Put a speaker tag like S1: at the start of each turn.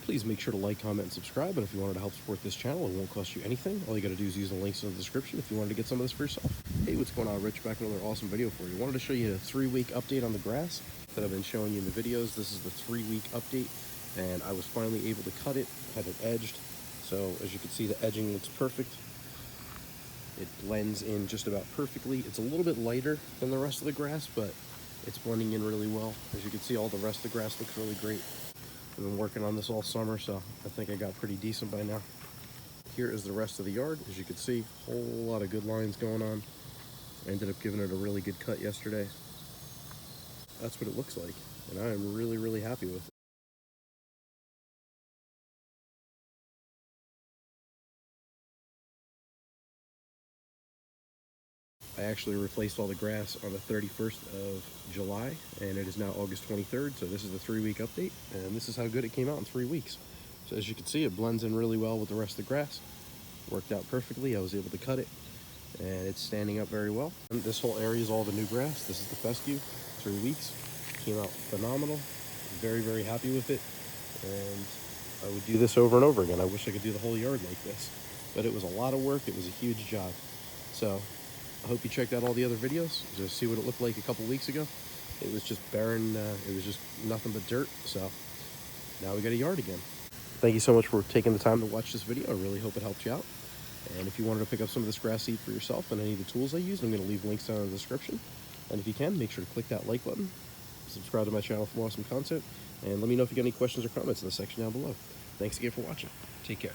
S1: Please make sure to like, comment, and subscribe. And if you wanted to help support this channel, it won't cost you anything. All you got to do is use the links in the description if you wanted to get some of this for yourself. Hey, what's going on? Rich back with another awesome video for you. I wanted to show you a 3-week update on the grass that I've been showing you in the videos. This is the 3-week update, and I was finally able to cut it, had it edged. So as you can see, the edging looks perfect. It blends in just about perfectly. It's a little bit lighter than the rest of the grass, but it's blending in really well. As you can see, all the rest of the grass looks really great. I've been working on this all summer, so I think I got pretty decent by now. Here is the rest of the yard. As you can see, a whole lot of good lines going on. I ended up giving it a really good cut yesterday. That's what it looks like, and I am really, really happy with it. I actually replaced all the grass on the 31st of July, and it is now August 23rd, so this is the 3-week update, and this is how good it came out in 3 weeks. So as you can see, it blends in really well with the rest of the grass. Worked out perfectly. I was able to cut it, and it's standing up very well. And this whole area is all the new grass. This is the fescue. 3 weeks. Came out phenomenal. Very, very happy with it, and I would do this over and over again. I wish I could do the whole yard like this, but it was a lot of work. It was a huge job. So I hope you checked out all the other videos to see what it looked like a couple weeks ago. It was just barren, it was just nothing but dirt. So now we got a yard again. Thank you so much for taking the time to watch this video. I really hope it helped you out. And if you wanted to pick up some of this grass seed for yourself and any of the tools I use, I'm going to leave links down in the description. And if you can, make sure to click that like button, subscribe to my channel for more awesome content, and let me know if you got any questions or comments in the section down below. Thanks again for watching. Take care.